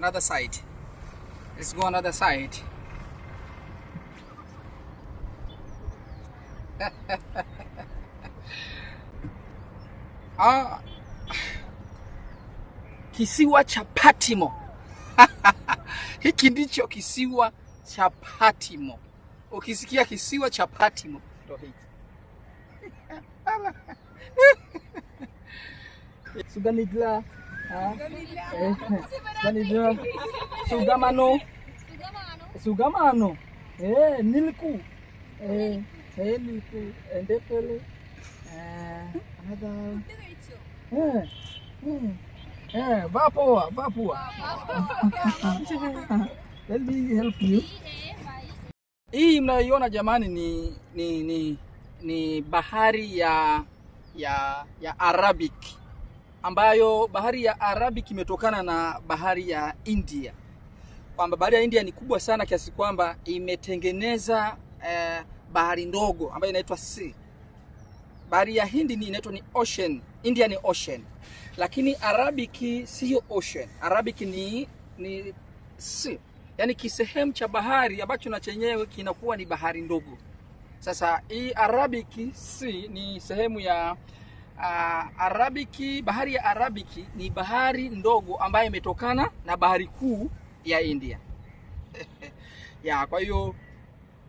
another side. Let's go another side. Kisiwa cha Patimo. Hiki ndicho kisiwa cha Patimo. Ukisikia kisiwa cha Patimo ndo hiki. Suganidla. Suganidla. Sugamano. Sugamano. Nilku. Nilku. Endepele. Another. Vapua. Let me help you. Hii mnayoiona jamani ni bahari ya Arabic, ambayo bahari ya Arabic imetokana na bahari ya India. Kwamba bahari ya India ni kubwa sana kiasi kwamba imetengeneza bahari ndogo ambayo inaitwa sea. Bahari ya Hindi inaitwa ni ocean, India ni ocean. Lakini Arabic sio ocean. Arabic ni sea. Yaani kisehemu cha bahari ambacho na chenyewe kinakuwa ni bahari ndogo. Sasa hii Arabic Sea ni sehemu ya bahari ya Arabic ni bahari ndogo ambayo imetokana na bahari kuu ya India. Ya, kwa hiyo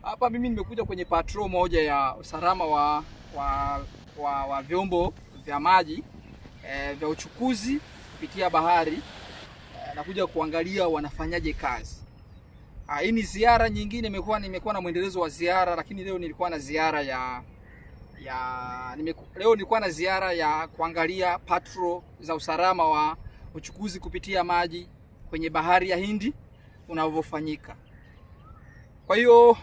hapa mimi nimekuja kwenye patrol moja ya usalama wa vyombo vya maji vya uchukuzi kupitia bahari. Nakuja kuangalia wanafanyaje kazi. Hii ni ziara nyingine, nimekuwa na mwendelezo wa ziara, lakini leo nilikuwa na ziara ya kuangalia patrol za usalama wa uchukuzi kupitia maji kwenye bahari ya Hindi unavyofanyika. Kwa hiyo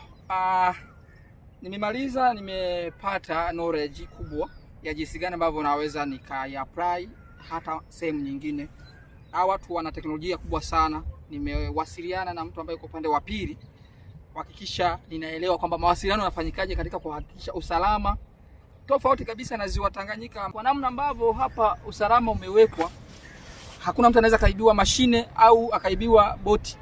nimemaliza, nimepata knowledge kubwa ya jinsi gani ambavyo naweza apply hata sehemu nyingine. Hawa watu wana teknolojia kubwa sana. Nimewasiliana na mtu ambaye yuko upande wa pili kuhakikisha ninaelewa kwamba mawasiliano yanafanyikaje katika kuhakikisha usalama tofauti kabisa na ziwa Tanganyika. Kwa namna ambavyo hapa usalama umewekwa, hakuna mtu anaweza kaibiwa mashine au akaibiwa boti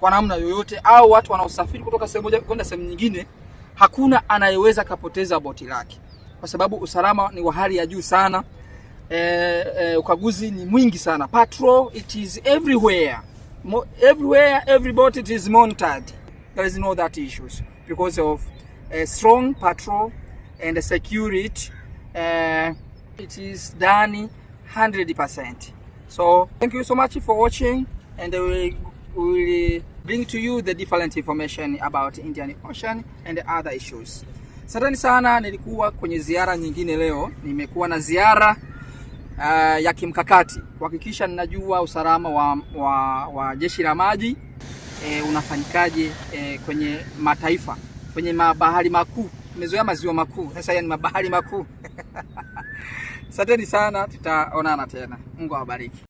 kwa namna yoyote, au watu wanaosafiri kutoka sehemu moja kwenda sehemu nyingine, hakuna anayeweza kapoteza boti lake, kwa sababu usalama ni wa hali ya juu sana. Ukaguzi ni mwingi sana. Patrol, it is everywhere. Every boat it is monitored. There is no that issues because of strong patrol and security. It is done 100%. So thank you so much for watching, and we will bring to you the different information about Indian Ocean and other issues. Asanteni sana. Nilikuwa kwenye ziara nyingine leo. Nimekuwa na ziara ya kimkakati kuhakikisha ninajua usalama wa jeshi la maji unafanyikaje kwenye mataifa, kwenye mabahari makuu. Tumezoea maziwa makuu, sasa haya ni mabahari makuu. Asanteni sana, tutaonana tena. Mungu awabariki.